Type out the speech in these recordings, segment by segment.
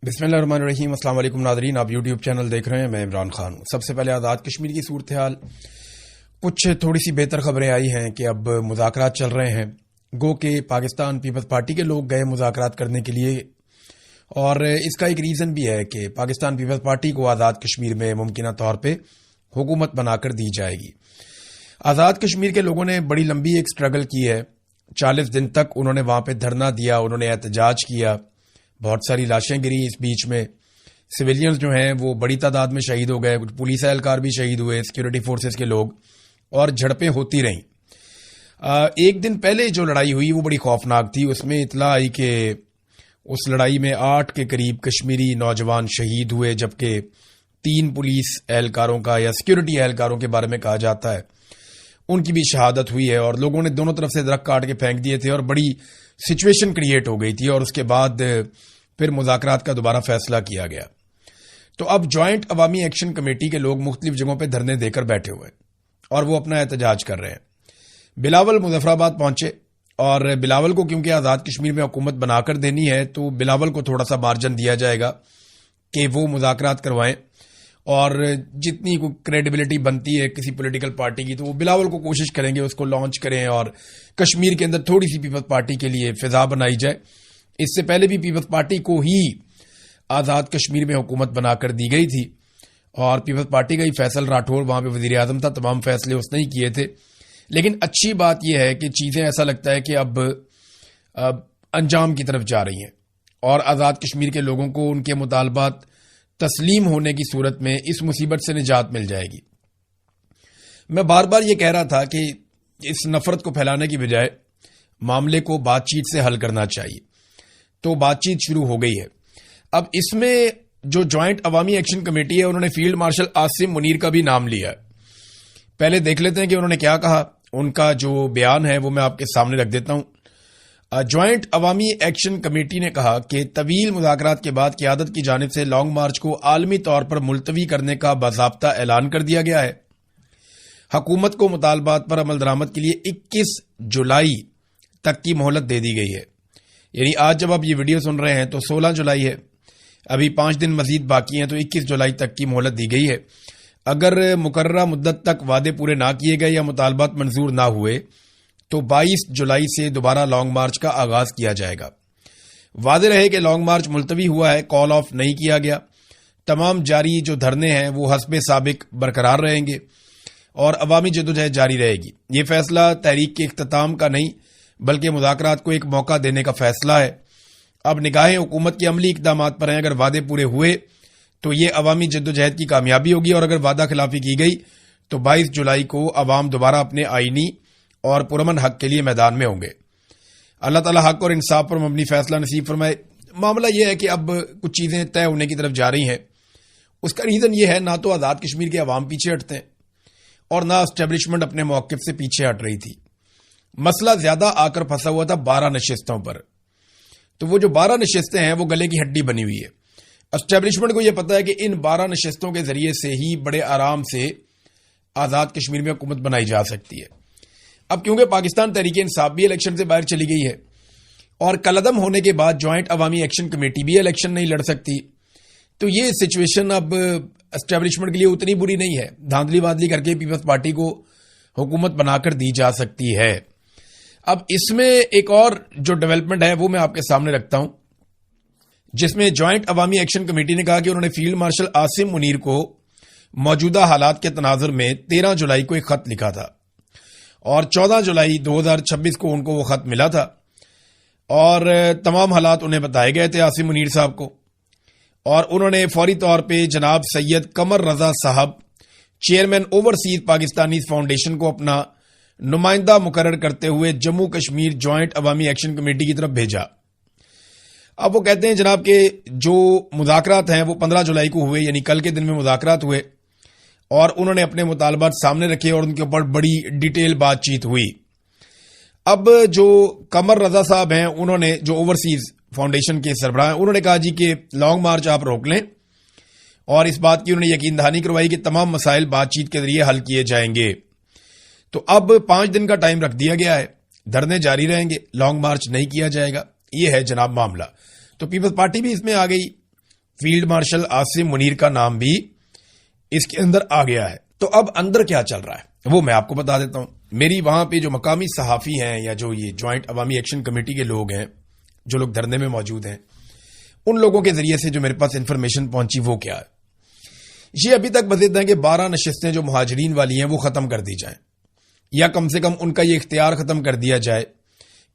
بسم اللہ الرحمن الرحیم۔ السلام علیکم ناظرین، آپ یوٹیوب چینل دیکھ رہے ہیں، میں عمران خان ہوں۔ سب سے پہلے آزاد کشمیر کی صورتحال، کچھ تھوڑی سی بہتر خبریں آئی ہیں کہ اب مذاکرات چل رہے ہیں۔ گو کہ پاکستان پیپلز پارٹی کے لوگ گئے مذاکرات کرنے کے لیے، اور اس کا ایک ریزن بھی ہے کہ پاکستان پیپلز پارٹی کو آزاد کشمیر میں ممکنہ طور پہ حکومت بنا کر دی جائے گی۔ آزاد کشمیر کے لوگوں نے بڑی لمبی ایک سٹرگل کی ہے، 40 دن تک انہوں نے وہاں پہ دھرنا دیا، انہوں نے احتجاج کیا، بہت ساری لاشیں گری اس بیچ میں، سویلینز جو ہیں وہ بڑی تعداد میں شہید ہو گئے، کچھ پولیس اہلکار بھی شہید ہوئے، سیکیورٹی فورسز کے لوگ، اور جھڑپیں ہوتی رہیں۔ ایک دن پہلے جو لڑائی ہوئی وہ بڑی خوفناک تھی، اس میں اطلاع آئی کہ اس لڑائی میں 8 کے قریب کشمیری نوجوان شہید ہوئے، جبکہ 3 پولیس اہلکاروں کا یا سیکیورٹی اہلکاروں کے بارے میں کہا جاتا ہے ان کی بھی شہادت ہوئی ہے، اور لوگوں نے دونوں طرف سے درخت کاٹ کے پھینک دیے تھے اور بڑی سچویشن کریٹ ہو گئی تھی، اور اس کے بعد پھر مذاکرات کا دوبارہ فیصلہ کیا گیا۔ تو اب جوائنٹ عوامی ایکشن کمیٹی کے لوگ مختلف جگہوں پہ دھرنے دے کر بیٹھے ہوئے اور وہ اپنا احتجاج کر رہے ہیں۔ بلاول مظفر آباد پہنچے، اور بلاول کو کیونکہ آزاد کشمیر میں حکومت بنا کر دینی ہے تو بلاول کو تھوڑا سا مارجن دیا جائے گا کہ وہ مذاکرات کروائیں، اور جتنی کریڈیبلٹی بنتی ہے کسی پولیٹیکل پارٹی کی تو وہ بلاول کو کوشش کریں گے اس کو لانچ کریں، اور کشمیر کے اندر تھوڑی سی پیپلز پارٹی کے لیے فضا بنائی جائے۔ اس سے پہلے بھی پیپلز پارٹی کو ہی آزاد کشمیر میں حکومت بنا کر دی گئی تھی، اور پیپلز پارٹی کا ہی فیصل راٹھور وہاں پہ وزیر اعظم تھا، تمام فیصلے اس نے ہی کیے تھے۔ لیکن اچھی بات یہ ہے کہ چیزیں ایسا لگتا ہے کہ اب انجام کی طرف جا رہی ہیں، اور آزاد کشمیر کے لوگوں کو ان کے مطالبات تسلیم ہونے کی صورت میں اس مصیبت سے نجات مل جائے گی۔ میں بار بار یہ کہہ رہا تھا کہ اس نفرت کو پھیلانے کی بجائے معاملے کو بات چیت سے حل کرنا چاہیے، تو بات چیت شروع ہو گئی ہے۔ اب اس میں جو جوائنٹ عوامی ایکشن کمیٹی ہے انہوں نے فیلڈ مارشل عاصم منیر کا بھی نام لیا ہے۔ پہلے دیکھ لیتے ہیں کہ انہوں نے کیا کہا، ان کا جو بیان ہے وہ میں آپ کے سامنے رکھ دیتا ہوں۔ جوائنٹ عوامی ایکشن کمیٹی نے کہا کہ طویل مذاکرات کے بعد قیادت کی جانب سے لانگ مارچ کو عالمی طور پر ملتوی کرنے کا باضابطہ اعلان کر دیا گیا ہے۔ حکومت کو مطالبات پر عمل درآمد کے لیے 21 جولائی تک کی مہلت دے دی گئی ہے، یعنی آج جب آپ یہ ویڈیو سن رہے ہیں تو 16 جولائی ہے، ابھی 5 دن مزید باقی ہیں، تو 21 جولائی تک کی مہلت دی گئی ہے۔ اگر مقررہ مدت تک وعدے پورے نہ کیے گئے یا مطالبات منظور نہ ہوئے تو 22 جولائی سے دوبارہ لانگ مارچ کا آغاز کیا جائے گا۔ واضح رہے کہ لانگ مارچ ملتوی ہوا ہے، کال آف نہیں کیا گیا۔ تمام جاری جو دھرنے ہیں وہ حسب سابق برقرار رہیں گے، اور عوامی جدوجہد جاری رہے گی۔ یہ فیصلہ تحریک کے اختتام کا نہیں بلکہ مذاکرات کو ایک موقع دینے کا فیصلہ ہے۔ اب نگاہیں حکومت کے عملی اقدامات پر ہیں، اگر وعدے پورے ہوئے تو یہ عوامی جدوجہد کی کامیابی ہوگی، اور اگر وعدہ خلافی کی گئی تو 22 جولائی کو عوام دوبارہ اپنے آئینی اور پرامن حق کے لیے میدان میں ہوں گے۔ اللہ تعالیٰ حق اور انصاف پر مبنی فیصلہ نصیب فرمائے۔ معاملہ یہ ہے کہ اب کچھ چیزیں طے ہونے کی طرف جا رہی ہیں۔ اس کا ریزن یہ ہے، نہ تو آزاد کشمیر کے عوام پیچھے ہٹتے ہیں اور نہ اسٹیبلشمنٹ اپنے موقف سے پیچھے ہٹ رہی تھی۔ مسئلہ زیادہ آ کر پھنسا ہوا تھا 12 نشستوں پر، تو وہ جو 12 نشستیں ہیں وہ گلے کی ہڈی بنی ہوئی ہے۔ اسٹیبلشمنٹ کو یہ پتا ہے کہ ان 12 نشستوں کے ذریعے سے ہی بڑے آرام سے آزاد کشمیر میں حکومت بنائی جا سکتی ہے۔ اب کیونکہ پاکستان تحریک انصاف بھی الیکشن سے باہر چلی گئی ہے، اور کالعدم ہونے کے بعد جوائنٹ عوامی ایکشن کمیٹی بھی الیکشن نہیں لڑ سکتی، تو یہ سچویشن اب اسٹیبلشمنٹ کے لیے اتنی بری نہیں ہے، دھاندلی وادلی کر کے پیپلز پارٹی کو حکومت بنا کر دی جا سکتی ہے۔ اب اس میں ایک اور جو ڈیولپمنٹ ہے وہ میں آپ کے سامنے رکھتا ہوں، جس میں جوائنٹ عوامی ایکشن کمیٹی نے کہا کہ انہوں نے فیلڈ مارشل عاصم منیر کو موجودہ حالات کے تناظر میں 13 جولائی کو ایک خط لکھا تھا، اور 14 جولائی 2026 کو ان کو وہ خط ملا تھا، اور تمام حالات انہیں بتائے گئے تھے عاصم منیر صاحب کو، اور انہوں نے فوری طور پہ جناب سید قمر رضا صاحب چیئرمین اوورسیز پاکستانیز فاؤنڈیشن کو اپنا نمائندہ مقرر کرتے ہوئے جموں کشمیر جوائنٹ عوامی ایکشن کمیٹی کی طرف بھیجا۔ اب وہ کہتے ہیں جناب کہ جو مذاکرات ہیں وہ 15 جولائی کو ہوئے، یعنی کل کے دن میں مذاکرات ہوئے، اور انہوں نے اپنے مطالبات سامنے رکھے اور ان کے اوپر بڑی ڈیٹیل بات چیت ہوئی۔ اب جو قمر رضا صاحب ہیں، انہوں نے جو اوورسیز فاؤنڈیشن کے سربراہ ہیں، انہوں نے کہا جی کہ لانگ مارچ آپ روک لیں، اور اس بات کی انہوں نے یقین دہانی کروائی کہ تمام مسائل بات چیت کے ذریعے حل کیے جائیں گے۔ تو اب 5 دن کا ٹائم رکھ دیا گیا ہے، دھرنے جاری رہیں گے، لانگ مارچ نہیں کیا جائے گا، یہ ہے جناب معاملہ۔ تو پیپلز پارٹی بھی اس میں آ گئی، فیلڈ مارشل عاصم منیر کا نام بھی اس کے اندر آ گیا ہے. تو اب اندر کیا چل رہا ہے وہ میں آپ کو بتا دیتا ہوں. میری وہاں پہ جو مقامی صحافی ہیں یا جو یہ جوائنٹ عوامی ایکشن کمیٹی کے لوگ ہیں جو لوگ دھرنے میں موجود ہیں, ان لوگوں کے ذریعے سے جو میرے پاس انفارمیشن پہنچی وہ کیا ہے. یہ ابھی تک بتاتے ہیں کہ 12 نشستیں جو مہاجرین والی ہیں وہ ختم کر دی جائیں, یا کم سے کم ان کا یہ اختیار ختم کر دیا جائے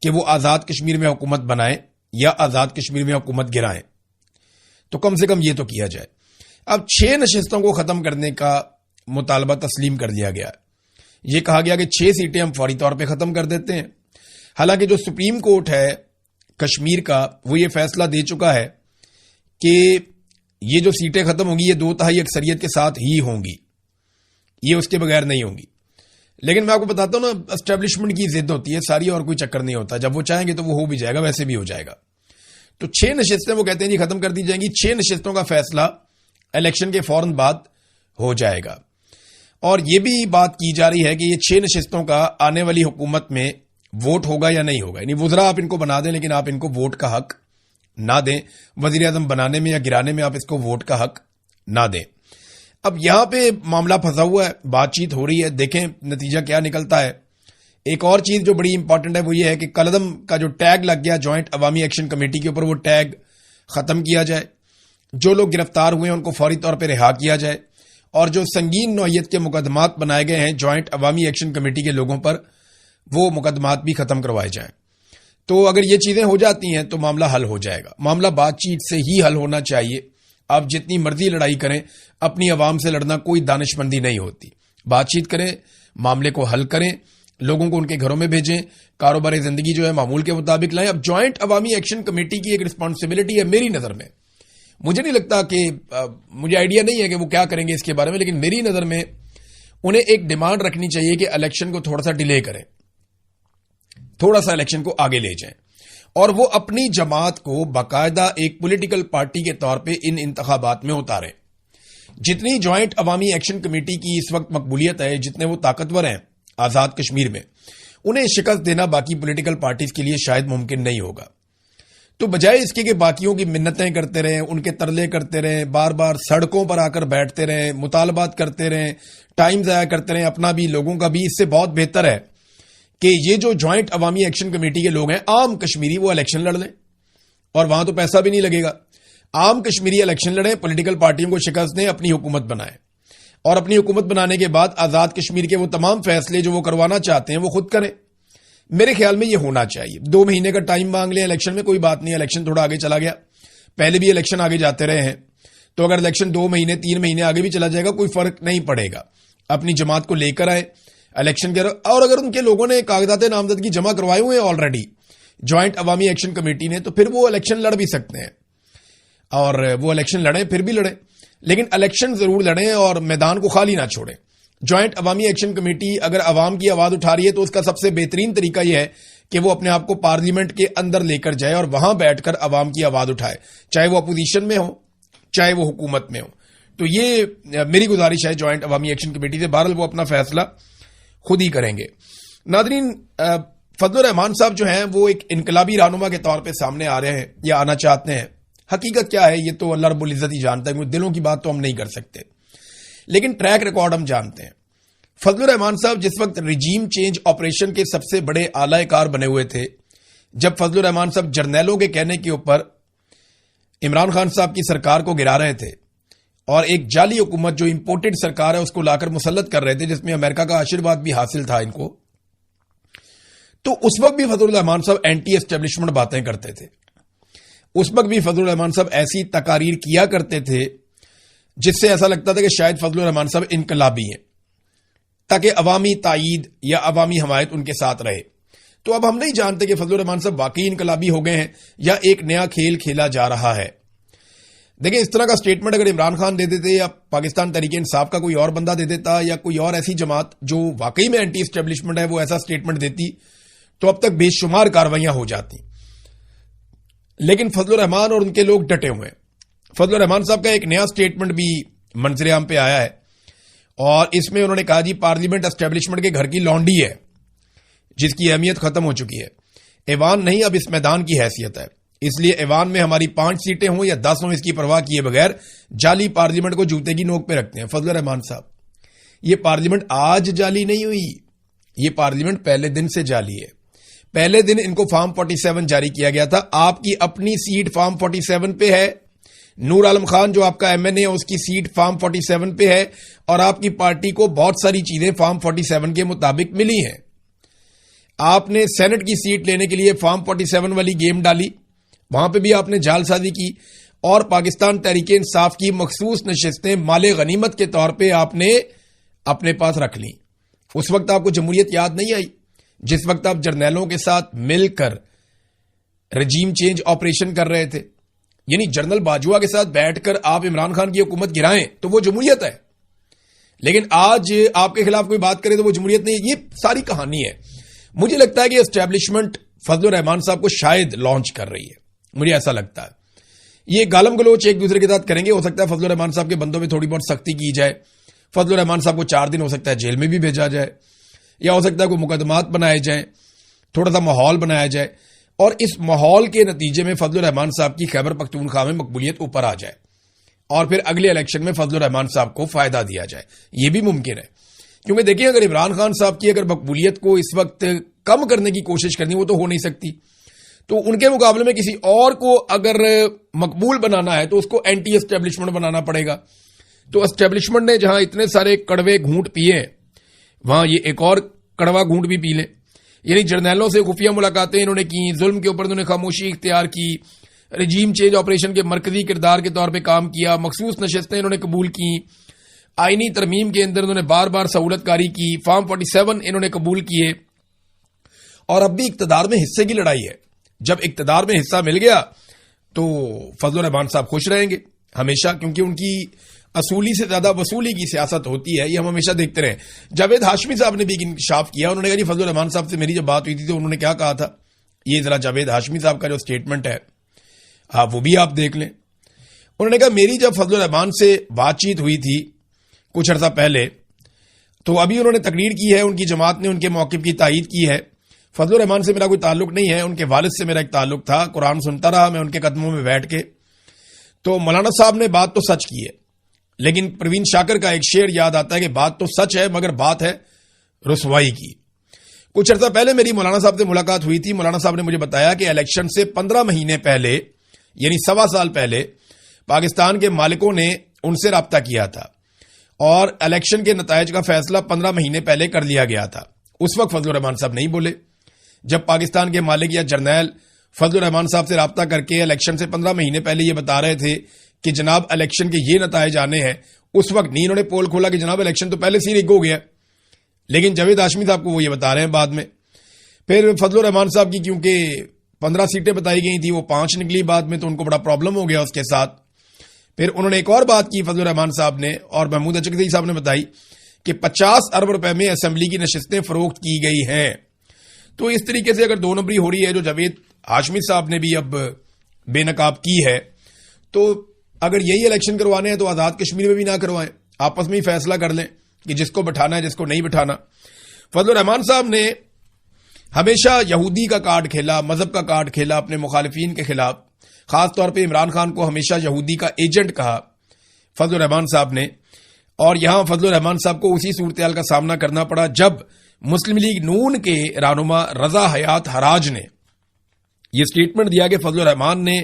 کہ وہ آزاد کشمیر میں حکومت بنائیں یا آزاد کشمیر میں حکومت گرائیں. تو کم سے کم یہ تو کیا جائے. اب 6 نشستوں کو ختم کرنے کا مطالبہ تسلیم کر دیا گیا ہے. یہ کہا گیا کہ 6 سیٹیں ہم فوری طور پہ ختم کر دیتے ہیں. حالانکہ جو سپریم کورٹ ہے کشمیر کا وہ یہ فیصلہ دے چکا ہے کہ یہ جو سیٹیں ختم ہوں گی یہ 2/3 اکثریت کے ساتھ ہی ہوں گی, یہ اس کے بغیر نہیں ہوں گی. لیکن میں آپ کو بتاتا ہوں نا, اسٹیبلشمنٹ کی ضد ہوتی ہے ساری, اور کوئی چکر نہیں ہوتا. جب وہ چاہیں گے تو وہ ہو بھی جائے گا, ویسے بھی ہو جائے گا. تو 6 نشستیں وہ کہتے ہیں جی ختم کر دی جائیں گی. 6 نشستوں کا فیصلہ الیکشن کے فوراً بعد ہو جائے گا. اور یہ بھی بات کی جا رہی ہے کہ یہ 6 نشستوں کا آنے والی حکومت میں ووٹ ہوگا یا نہیں ہوگا. یعنی وزراء آپ ان کو بنا دیں لیکن آپ ان کو ووٹ کا حق نہ دیں. وزیر اعظم بنانے میں یا گرانے میں آپ اس کو ووٹ کا حق نہ دیں. اب یہاں پہ معاملہ پھنسا ہوا ہے, بات چیت ہو رہی ہے, دیکھیں نتیجہ کیا نکلتا ہے. ایک اور چیز جو بڑی امپورٹنٹ ہے وہ یہ ہے کہ کالعدم کا جو ٹیگ لگ گیا جوائنٹ عوامی ایکشن کمیٹی کے اوپر, وہ ٹیگ ختم کیا جائے. جو لوگ گرفتار ہوئے ہیں ان کو فوری طور پہ رہا کیا جائے, اور جو سنگین نوعیت کے مقدمات بنائے گئے ہیں جوائنٹ عوامی ایکشن کمیٹی کے لوگوں پر وہ مقدمات بھی ختم کروائے جائیں. تو اگر یہ چیزیں ہو جاتی ہیں تو معاملہ حل ہو جائے گا. معاملہ بات چیت سے ہی حل ہونا چاہیے. آپ جتنی مرضی لڑائی کریں, اپنی عوام سے لڑنا کوئی دانش مندی نہیں ہوتی. بات چیت کریں, معاملے کو حل کریں, لوگوں کو ان کے گھروں میں بھیجیں, کاروبار زندگی جو ہے معمول کے مطابق لائیں. اب جوائنٹ عوامی ایکشن کمیٹی کی ایک رسپانسبلٹی ہے میری نظر میں. مجھے نہیں لگتا کہ مجھے آئیڈیا نہیں ہے کہ وہ کیا کریں گے اس کے بارے میں, لیکن میری نظر میں انہیں ایک ڈیمانڈ رکھنی چاہیے کہ الیکشن کو تھوڑا سا ڈیلے کریں, تھوڑا سا الیکشن کو آگے لے جائیں, اور وہ اپنی جماعت کو باقاعدہ ایک پولیٹیکل پارٹی کے طور پہ ان انتخابات میں اتاریں. جتنی جوائنٹ عوامی ایکشن کمیٹی کی اس وقت مقبولیت ہے, جتنے وہ طاقتور ہیں آزاد کشمیر میں, انہیں شکست دینا باقی پولیٹیکل پارٹیز کے لیے شاید ممکن نہیں ہوگا. تو بجائے اس کے کہ باقیوں کی منتیں کرتے رہیں, ان کے ترلے کرتے رہیں, بار بار سڑکوں پر آ کر بیٹھتے رہیں, مطالبات کرتے رہیں, ٹائم ضائع کرتے رہیں اپنا بھی لوگوں کا بھی, اس سے بہت بہتر ہے کہ یہ جو جوائنٹ عوامی ایکشن کمیٹی کے لوگ ہیں عام کشمیری وہ الیکشن لڑ لیں, اور وہاں تو پیسہ بھی نہیں لگے گا. عام کشمیری الیکشن لڑیں, پولیٹیکل پارٹیوں کو شکست دیں, اپنی حکومت بنائیں, اور اپنی حکومت بنانے کے بعد آزاد کشمیر کے وہ تمام فیصلے جو وہ کروانا چاہتے ہیں وہ خود کریں. میرے خیال میں یہ ہونا چاہیے. 2 مہینے کا ٹائم مانگ لیں الیکشن میں, کوئی بات نہیں, الیکشن تھوڑا آگے چلا گیا, پہلے بھی الیکشن آگے جاتے رہے ہیں, تو اگر الیکشن 2 مہینے 3 مہینے آگے بھی چلا جائے گا کوئی فرق نہیں پڑے گا. اپنی جماعت کو لے کر آئے الیکشن کے, اور اگر ان کے لوگوں نے کاغذات نامزدگی جمع کروائے ہوئے ہیں آلریڈی جوائنٹ عوامی ایکشن کمیٹی نے, تو پھر وہ الیکشن لڑ بھی سکتے ہیں, اور وہ الیکشن لڑیں, پھر بھی لڑیں, لیکن الیکشن ضرور لڑیں اور میدان کو خالی نہ چھوڑیں. جوائنٹ عوامی ایکشن کمیٹی اگر عوام کی آواز اٹھا رہی ہے تو اس کا سب سے بہترین طریقہ یہ ہے کہ وہ اپنے آپ کو پارلیمنٹ کے اندر لے کر جائے اور وہاں بیٹھ کر عوام کی آواز اٹھائے, چاہے وہ اپوزیشن میں ہو چاہے وہ حکومت میں ہو. تو یہ میری گزارش ہے جوائنٹ عوامی ایکشن کمیٹی سے. بہرحال وہ اپنا فیصلہ خود ہی کریں گے. ناظرین, فضل الرحمان صاحب جو ہیں وہ ایک انقلابی رہنما کے طور پہ سامنے آ رہے ہیں یا آنا چاہتے ہیں. حقیقت کیا ہے یہ تو اللہ رب العزت ہی جانتا ہے, کیونکہ دلوں کی بات تو ہم نہیں کر سکتے, لیکن ٹریک ریکارڈ ہم جانتے ہیں. فضل الرحمان صاحب جس وقت رجیم چینج آپریشن کے سب سے بڑے اعلی کار بنے ہوئے تھے, جب فضل الرحمان صاحب جرنیلوں کے کہنے کے اوپر عمران خان صاحب کی سرکار کو گرا رہے تھے اور ایک جعلی حکومت جو امپورٹڈ سرکار ہے اس کو لا کر مسلط کر رہے تھے, جس میں امریکہ کا آشیرواد بھی حاصل تھا ان کو, تو اس وقت بھی فضل الرحمان صاحب اینٹی اسٹیبلشمنٹ باتیں کرتے تھے. اس وقت بھی فضل الرحمان صاحب ایسی تقاریر کیا کرتے تھے جس سے ایسا لگتا تھا کہ شاید فضل الرحمان صاحب انقلابی ہیں, تاکہ عوامی تائید یا عوامی حمایت ان کے ساتھ رہے. تو اب ہم نہیں جانتے کہ فضل الرحمان صاحب واقعی انقلابی ہو گئے ہیں یا ایک نیا کھیل کھیلا جا رہا ہے. دیکھیں, اس طرح کا سٹیٹمنٹ اگر عمران خان دے دیتے یا پاکستان تحریک انصاف کا کوئی اور بندہ دے دیتا یا کوئی اور ایسی جماعت جو واقعی میں اینٹی اسٹیبلشمنٹ ہے وہ ایسا سٹیٹمنٹ دیتی تو اب تک بے شمار کاروائیاں ہو جاتی. لیکن فضل الرحمان اور ان کے لوگ ڈٹے ہوئے ہیں. فضل الرحمان صاحب کا ایک نیا سٹیٹمنٹ بھی منظر عام پہ آیا ہے, اور اس میں انہوں نے کہا جی پارلیمنٹ اسٹیبلشمنٹ کے گھر کی لونڈی ہے جس کی اہمیت ختم ہو چکی ہے, ایوان نہیں اب اس میدان کی حیثیت ہے. اس لیے ایوان میں ہماری 5 سیٹیں ہوں یا 10 ہوں، اس کی پرواہ کیے بغیر جعلی پارلیمنٹ کو جوتے کی نوک پہ رکھتے ہیں۔ فضل الرحمان صاحب، یہ پارلیمنٹ آج جعلی نہیں ہوئی، یہ پارلیمنٹ پہلے دن سے جعلی ہے۔ پہلے دن ان کو فارم 47 جاری کیا گیا تھا۔ آپ کی اپنی سیٹ فارم 47 پہ ہے، نور عالم خان جو آپ کا ایم این اے اس کی سیٹ فارم 47 پہ ہے، اور آپ کی پارٹی کو بہت ساری چیزیں فارم 47 کے مطابق ملی ہیں۔ آپ نے سینٹ کی سیٹ لینے کے لیے فارم 47 والی گیم ڈالی، وہاں پہ بھی آپ نے جعل سازی کی، اور پاکستان تحریک انصاف کی مخصوص نشستیں مال غنیمت کے طور پہ آپ نے اپنے پاس رکھ لیں۔ اس وقت آپ کو جمہوریت یاد نہیں آئی، جس وقت آپ جرنیلوں کے ساتھ مل کر رجیم چینج آپریشن کر رہے تھے، یعنی جنرل باجوہ کے ساتھ بیٹھ کر آپ عمران خان کی حکومت گرائیں تو وہ جمہوریت ہے، لیکن آج آپ کے خلاف کوئی بات کرے تو وہ جمہوریت نہیں ہے۔ یہ ساری کہانی ہے۔ مجھے لگتا ہے کہ اسٹیبلشمنٹ فضل الرحمان صاحب کو شاید لانچ کر رہی ہے، مجھے ایسا لگتا ہے۔ یہ گالم گلوچ ایک دوسرے کے ساتھ کریں گے، ہو سکتا ہے فضل الرحمان صاحب کے بندوں میں تھوڑی بہت سختی کی جائے، فضل الرحمان صاحب کو 4 دن ہو سکتا ہے جیل میں بھی بھیجا جائے، یا ہو سکتا ہے کوئی مقدمات بنائے جائیں، تھوڑا سا ماحول بنایا جائے، اور اس ماحول کے نتیجے میں فضل الرحمان صاحب کی خیبر پختونخوا میں مقبولیت اوپر آ جائے، اور پھر اگلے الیکشن میں فضل الرحمان صاحب کو فائدہ دیا جائے۔ یہ بھی ممکن ہے، کیونکہ دیکھیں اگر عمران خان صاحب کی اگر مقبولیت کو اس وقت کم کرنے کی کوشش کرنی وہ تو ہو نہیں سکتی، تو ان کے مقابلے میں کسی اور کو اگر مقبول بنانا ہے تو اس کو اینٹی اسٹیبلشمنٹ بنانا پڑے گا۔ تو اسٹیبلشمنٹ نے جہاں اتنے سارے کڑوے گھونٹ پیے ہیں، وہاں یہ ایک اور کڑوا گھونٹ بھی پی لیں۔ یعنی جرنیلوں سے خفیہ ملاقاتیں انہوں نے کی، ظلم کے اوپر انہوں نے خاموشی اختیار کی، رجیم چینج آپریشن کے مرکزی کردار کے طور پہ کام کیا، مخصوص نشستیں انہوں نے قبول کی، آئینی ترمیم کے اندر انہوں نے بار بار سہولت کاری کی، فارم 47 انہوں نے قبول کیے، اور اب بھی اقتدار میں حصے کی لڑائی ہے۔ جب اقتدار میں حصہ مل گیا تو فضل الرحمان صاحب خوش رہیں گے ہمیشہ، کیونکہ ان کی اصولی سے زیادہ وصولی کی سیاست ہوتی ہے، یہ ہم ہمیشہ دیکھتے رہے۔ جاوید ہاشمی صاحب نے بھی انکشاف کیا، انہوں نے کہا جی فضل الرحمان صاحب سے میری جب بات ہوئی تھی تو انہوں نے کیا کہا تھا، یہ ذرا جاوید ہاشمی صاحب کا جو سٹیٹمنٹ ہے وہ بھی آپ دیکھ لیں۔ انہوں نے کہا میری جب فضل الرحمان سے بات چیت ہوئی تھی کچھ عرصہ پہلے، تو ابھی انہوں نے تقریر کی ہے، ان کی جماعت نے ان کے موقف کی تائید کی ہے۔ فضل الرحمان سے میرا کوئی تعلق نہیں ہے، ان کے والد سے میرا ایک تعلق تھا، قرآن سنتا رہا میں ان کے قدموں میں بیٹھ کے۔ تو مولانا صاحب نے بات تو سچ کی ہے، لیکن پروین شاکر کا ایک شعر یاد آتا ہے کہ بات تو سچ ہے مگر بات ہے رسوائی کی۔ کچھ عرصہ پہلے میری مولانا صاحب سے ملاقات ہوئی تھی، مولانا صاحب نے مجھے بتایا کہ الیکشن سے 15 مہینے پہلے، یعنی 1.25 سال پہلے، پاکستان کے مالکوں نے ان سے رابطہ کیا تھا، اور الیکشن کے نتائج کا فیصلہ 15 مہینے پہلے کر لیا گیا تھا۔ اس وقت فضل الرحمان صاحب نہیں بولے۔ جب پاکستان کے مالک یا جرنیل فضل الرحمان صاحب سے رابطہ کر کے الیکشن سے 15 مہینے پہلے یہ بتا رہے تھے کہ جناب الیکشن کے یہ نتائج آنے ہیں، اس وقت نہیں انہوں نے پول کھولا کہ جناب الیکشن تو پہلے سے ریگ ہو گیا، لیکن جاوید ہاشمی صاحب کو وہ یہ بتا رہے ہیں بعد میں۔ پھر فضل الرحمان صاحب کی کیونکہ 15 سیٹیں بتائی گئی تھی، وہ 5 نکلی بعد میں، تو ان کو بڑا پرابلم ہو گیا اس کے ساتھ۔ پھر انہوں نے ایک اور بات کی فضل الرحمان صاحب نے اور محمود اچکزئی صاحب نے بتائی کہ 50 ارب روپے میں اسمبلی کی نشستیں فروخت کی گئی ہیں۔ تو اس طریقے سے اگر 2 نمبری ہو رہی ہے جو جاوید ہاشمی صاحب نے بھی اب بے نقاب کی ہے، تو اگر یہی الیکشن کروانے ہیں تو آزاد کشمیر میں بھی نہ کروائیں، آپس میں ہی فیصلہ کر لیں کہ جس کو بٹھانا ہے جس کو نہیں بٹھانا۔ فضل الرحمان صاحب نے ہمیشہ یہودی کا کارڈ کھیلا، مذہب کا کارڈ کھیلا اپنے مخالفین کے خلاف، خاص طور پہ عمران خان کو ہمیشہ یہودی کا ایجنٹ کہا فضل الرحمان صاحب نے، اور یہاں فضل الرحمان صاحب کو اسی صورتحال کا سامنا کرنا پڑا جب مسلم لیگ نون کے رہنما رضا حیات حراج نے یہ سٹیٹمنٹ دیا کہ فضل الرحمان نے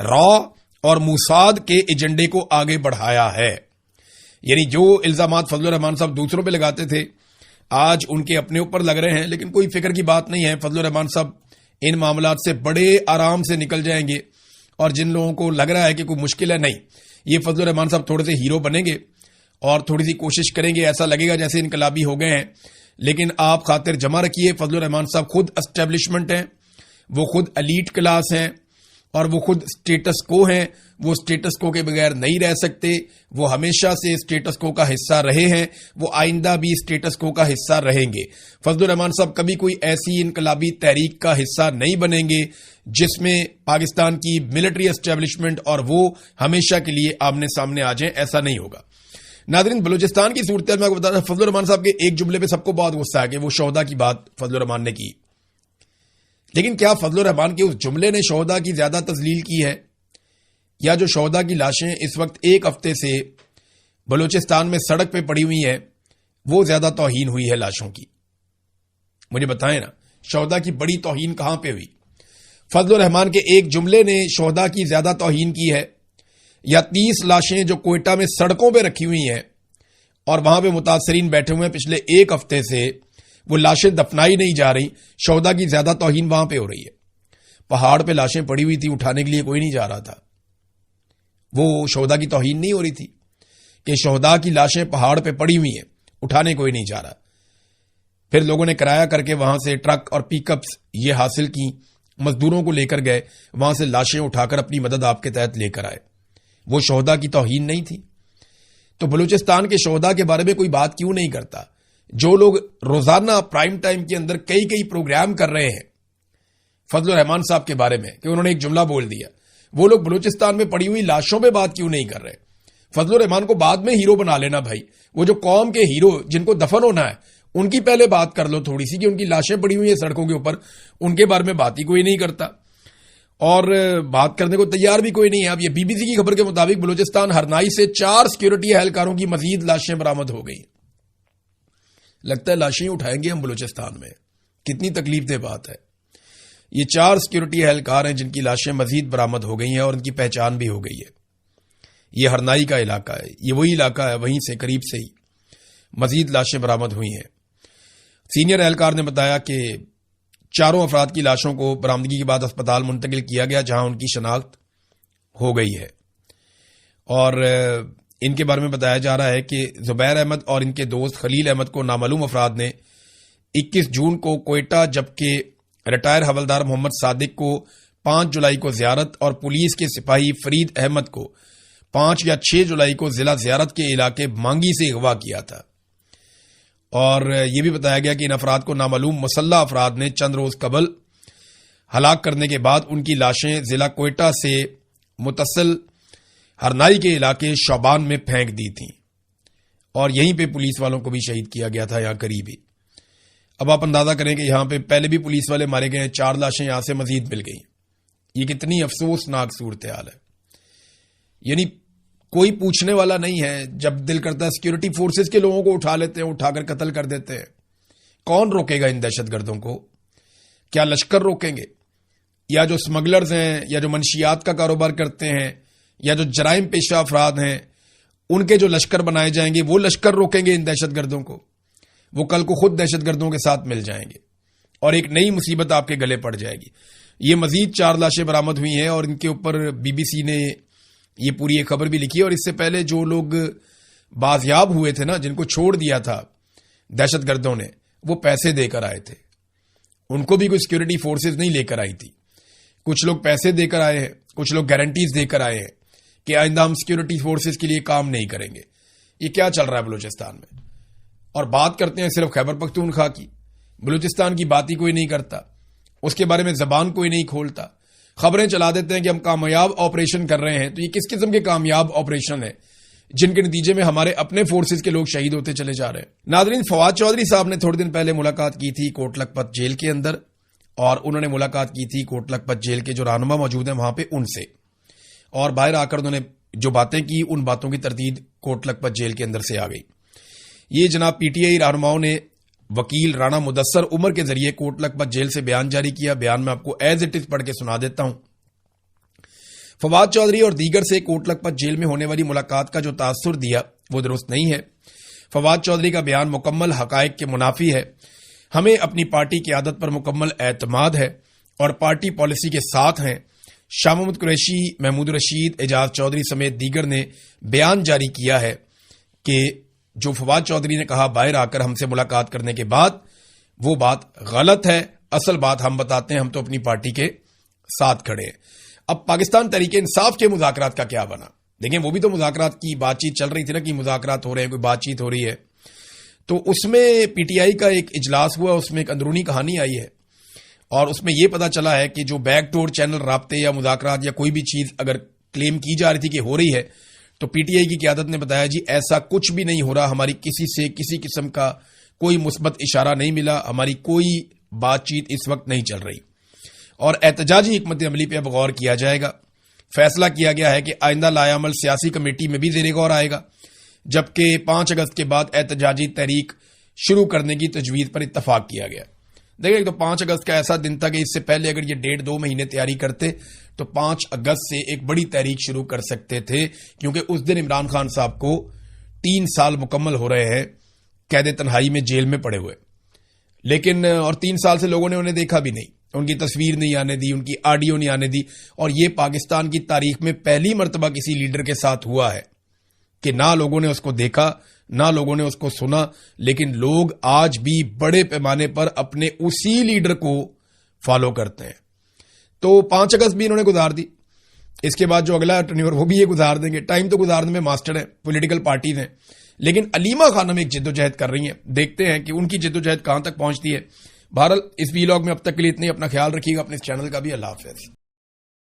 را اور موساد کے ایجنڈے کو آگے بڑھایا ہے۔ یعنی جو الزامات فضل الرحمان صاحب دوسروں پہ لگاتے تھے آج ان کے اپنے اوپر لگ رہے ہیں، لیکن کوئی فکر کی بات نہیں ہے، فضل الرحمان صاحب ان معاملات سے بڑے آرام سے نکل جائیں گے، اور جن لوگوں کو لگ رہا ہے کہ کوئی مشکل ہے، نہیں، یہ فضل الرحمان صاحب تھوڑے سے ہیرو بنیں گے اور تھوڑی سی کوشش کریں گے، ایسا لگے گا جیسے انقلابی ہو گئے ہیں، لیکن آپ خاطر جمع رکھیے فضل الرحمان صاحب خود اسٹیبلشمنٹ ہیں، وہ خود ایلیٹ کلاس ہیں، اور وہ خود سٹیٹس کو ہیں، وہ سٹیٹس کو کے بغیر نہیں رہ سکتے، وہ ہمیشہ سے سٹیٹس کو کا حصہ رہے ہیں، وہ آئندہ بھی سٹیٹس کو کا حصہ رہیں گے۔ فضل الرحمان صاحب کبھی کوئی ایسی انقلابی تحریک کا حصہ نہیں بنیں گے جس میں پاکستان کی ملٹری اسٹیبلشمنٹ اور وہ ہمیشہ کے لیے آمنے سامنے آ جائیں، ایسا نہیں ہوگا۔ ناظرین، بلوچستان کی صورتحال میں آپ کو بتا رہا، فضل الرحمان صاحب کے ایک جملے پہ سب کو بہت غصہ ہے کہ وہ شہداء کی بات فضل الرحمان نے کی، لیکن کیا فضل الرحمان کے اس جملے نے شہداء کی زیادہ تذلیل کی ہے، یا جو شہداء کی لاشیں اس وقت ایک ہفتے سے بلوچستان میں سڑک پہ پڑی ہوئی ہیں وہ زیادہ توہین ہوئی ہے لاشوں کی؟ مجھے بتائیں نا، شہداء کی بڑی توہین کہاں پہ ہوئی؟ فضل الرحمان کے ایک جملے نے شہداء کی زیادہ توہین کی ہے، یا 30 لاشیں جو کوئٹہ میں سڑکوں پہ رکھی ہوئی ہیں اور وہاں پہ متاثرین بیٹھے ہوئے ہیں پچھلے ایک ہفتے سے، وہ لاشیں دفنائی نہیں جا رہی، شہداء کی زیادہ توہین وہاں پہ ہو رہی ہے؟ پہاڑ پہ لاشیں پڑی ہوئی تھی، اٹھانے کے لیے کوئی نہیں جا رہا تھا، وہ شہداء کی توہین نہیں ہو رہی تھی کہ شہداء کی لاشیں پہاڑ پہ پڑی ہوئی ہیں، اٹھانے کوئی نہیں جا رہا؟ پھر لوگوں نے کرایہ کر کے وہاں سے ٹرک اور پک اپس یہ حاصل کی، مزدوروں کو لے کر گئے، وہاں سے لاشیں اٹھا کر اپنی مدد آپ کے تحت لے کر آئے، وہ شہداء کی توہین نہیں تھی؟ تو بلوچستان کے شہداء کے بارے میں کوئی بات کیوں نہیں کرتا؟ جو لوگ روزانہ پرائم ٹائم کے اندر کئی پروگرام کر رہے ہیں فضل الرحمان صاحب کے بارے میں کہ انہوں نے ایک جملہ بول دیا، وہ لوگ بلوچستان میں پڑی ہوئی لاشوں پہ بات کیوں نہیں کر رہے؟ فضل الرحمان کو بعد میں ہیرو بنا لینا بھائی، وہ جو قوم کے ہیرو جن کو دفن ہونا ہے ان کی پہلے بات کر لو تھوڑی سی، کہ ان کی لاشیں پڑی ہوئی ہیں سڑکوں کے اوپر، ان کے بارے میں بات ہی کوئی نہیں کرتا اور بات کرنے کو تیار بھی کوئی نہیں ہے۔ اب یہ بی بی سی کی خبر کے مطابق بلوچستان ہرنائی سے 4 سیکیورٹی اہلکاروں کی مزید لاشیں برآمد ہو گئی۔ لگتا ہے لاشیں اٹھائیں گے ہم بلوچستان میں، کتنی تکلیف دہ بات ہے۔ یہ 4 سیکیورٹی اہلکار ہیں جن کی لاشیں مزید برآمد ہو گئی ہیں اور ان کی پہچان بھی ہو گئی ہے۔ یہ ہرنائی کا علاقہ ہے، یہ وہی علاقہ ہے، وہیں سے قریب سے ہی مزید لاشیں برآمد ہوئی ہیں۔ سینئر اہلکار نے بتایا کہ 4 افراد کی لاشوں کو برآمدگی کے بعد اسپتال منتقل کیا گیا جہاں ان کی شناخت ہو گئی ہے، اور ان کے بارے میں بتایا جا رہا ہے کہ زبیر احمد اور ان کے دوست خلیل احمد کو نامعلوم افراد نے 21 جون کو کوئٹہ، جبکہ ریٹائر حوالدار محمد صادق کو 5 جولائی کو زیارت اور پولیس کے سپاہی فرید احمد کو 5 یا 6 جولائی کو ضلع زیارت کے علاقے مانگی سے اغوا کیا تھا۔ اور یہ بھی بتایا گیا کہ ان افراد کو نامعلوم مسلح افراد نے چند روز قبل ہلاک کرنے کے بعد ان کی لاشیں ضلع کوئٹہ سے متصل ہرنائی کے علاقے شعبان میں پھینک دی تھیں، اور یہیں پہ پولیس والوں کو بھی شہید کیا گیا تھا، یہاں قریب ہی۔ اب آپ اندازہ کریں کہ یہاں پہ پہلے بھی پولیس والے مارے گئے ہیں، 4 لاشیں یہاں سے مزید مل گئیں۔ یہ کتنی افسوسناک صورتحال ہے، یعنی کوئی پوچھنے والا نہیں ہے۔ جب دل کرتا ہے سیکیورٹی فورسز کے لوگوں کو اٹھا لیتے ہیں، اٹھا کر قتل کر دیتے ہیں۔ کون روکے گا ان دہشت گردوں کو؟ کیا لشکر روکیں گے؟ یا جو سمگلرز ہیں، یا جو منشیات کا کاروبار کرتے ہیں، یا جو جرائم پیشہ افراد ہیں، ان کے جو لشکر بنائے جائیں گے وہ لشکر روکیں گے ان دہشت گردوں کو؟ وہ کل کو خود دہشت گردوں کے ساتھ مل جائیں گے اور ایک نئی مصیبت آپ کے گلے پڑ جائے گی۔ یہ مزید 4 لاشیں برآمد ہوئی ہیں اور ان کے اوپر بی بی سی نے یہ پوری ایک خبر بھی لکھی ہے، اور اس سے پہلے جو لوگ بازیاب ہوئے تھے نا، جن کو چھوڑ دیا تھا دہشت گردوں نے، وہ پیسے دے کر آئے تھے، ان کو بھی کوئی سیکیورٹی فورسز نہیں لے کر آئی تھی۔ کچھ لوگ پیسے دے کر آئے ہیں، کچھ لوگ گارنٹیز دے کر آئے ہیں کہ آئندہ ہم سیکیورٹی فورسز کے لیے کام نہیں کریں گے۔ یہ کیا چل رہا ہے بلوچستان میں؟ اور بات کرتے ہیں صرف خیبر پختونخوا کی، بلوچستان کی بات ہی کوئی نہیں کرتا، اس کے بارے میں زبان کوئی نہیں کھولتا، خبریں چلا دیتے ہیں کہ ہم کامیاب آپریشن کر رہے ہیں۔ تو یہ کس قسم کے کامیاب آپریشن ہیں جن کے نتیجے میں ہمارے اپنے فورسز کے لوگ شہید ہوتے چلے جا رہے ہیں؟ ناظرین، فواد چودھری صاحب نے تھوڑے دن پہلے ملاقات کی تھی کوٹ لکھپت جیل کے اندر، اور انہوں نے ملاقات کی تھی کوٹ لکھپت جیل کے جو رہنما موجود ہیں وہاں پہ ان سے، اور باہر آ کر انہوں نے جو باتیں کی ان باتوں کی تردید کوٹ لکھپت جیل کے اندر سے آ گئی۔ یہ جناب پی ٹی آئی رہنماؤں نے وکیل رانا مدثر عمر کے ذریعے کوٹ لکھپت جیل سے بیان جاری کیا۔ بیان میں آپ کو ایز اٹ از پڑھ کے سنا دیتا ہوں۔ فواد چودھری اور دیگر سے کوٹ لکھپت جیل میں ہونے والی ملاقات کا جو تاثر دیا وہ درست نہیں ہے۔ فواد چودھری کا بیان مکمل حقائق کے منافی ہے۔ ہمیں اپنی پارٹی قیادت پر مکمل اعتماد ہے اور پارٹی پالیسی کے ساتھ ہیں۔ شاہ محمود قریشی، محمود رشید، اعجاز چودھری سمیت دیگر نے بیان جاری کیا ہے کہ جو فواد چودھری نے کہا باہر آ کر ہم سے ملاقات کرنے کے بعد، وہ بات غلط ہے۔ اصل بات ہم بتاتے ہیں، ہم تو اپنی پارٹی کے ساتھ کھڑے ہیں۔ اب پاکستان تحریک انصاف کے مذاکرات کا کیا بنا؟ دیکھیں، وہ بھی تو مذاکرات کی بات چیت چل رہی تھی نا، کہ مذاکرات ہو رہے ہیں، کوئی بات چیت ہو رہی ہے۔ تو اس میں پی ٹی آئی کا ایک اجلاس ہوا، اس میں ایک اندرونی کہانی آئی ہے، اور اس میں یہ پتا چلا ہے کہ جو بیک ڈور چینل رابطے یا مذاکرات یا کوئی بھی چیز اگر کلیم کی جا رہی تھی کہ ہو رہی ہے، تو پی ٹی آئی کی قیادت نے بتایا جی ایسا کچھ بھی نہیں ہو رہا، ہماری کسی سے کسی قسم کا کوئی مثبت اشارہ نہیں ملا، ہماری کوئی بات چیت اس وقت نہیں چل رہی۔ اور احتجاجی حکمت عملی پہ اب غور کیا جائے گا. فیصلہ کیا گیا ہے کہ آئندہ لائحہ عمل سیاسی کمیٹی میں بھی زیر غور آئے گا، جبکہ 5 اگست کے بعد احتجاجی تحریک شروع کرنے کی تجویز پر اتفاق کیا گیا. دیکھیں تو 5 اگست کا ایسا دن تھا کہ اس سے پہلے اگر یہ 1.5-2 مہینے تیاری کرتے تو 5 اگست سے ایک بڑی تحریک شروع کر سکتے تھے، کیونکہ اس دن عمران خان صاحب کو 3 سال مکمل ہو رہے ہیں قید تنہائی میں جیل میں پڑے ہوئے. لیکن اور 3 سال سے لوگوں نے انہیں دیکھا بھی نہیں، ان کی تصویر نہیں آنے دی، ان کی آڈیو نہیں آنے دی. اور یہ پاکستان کی تاریخ میں پہلی مرتبہ کسی لیڈر کے ساتھ ہوا ہے کہ نہ لوگوں نے اس کو دیکھا نہ لوگوں نے اس کو سنا، لیکن لوگ آج بھی بڑے پیمانے پر اپنے اسی لیڈر کو فالو کرتے ہیں. تو 5 اگست بھی انہوں نے گزار دی، اس کے بعد جو اگلا ٹرنیور وہ بھی یہ گزار دیں گے. ٹائم تو گزارنے میں ماسٹر ہیں، پولیٹیکل پارٹیز ہیں، لیکن علیمہ خانم ایک جدوجہد کر رہی ہیں. دیکھتے ہیں کہ ان کی جدوجہد کہاں تک پہنچتی ہے. بہرحال اس ویلاگ میں اب تک کے لیے اتنے. اپنا خیال رکھیے گا، اپنے اس چینل کا بھی. اللہ حافظ.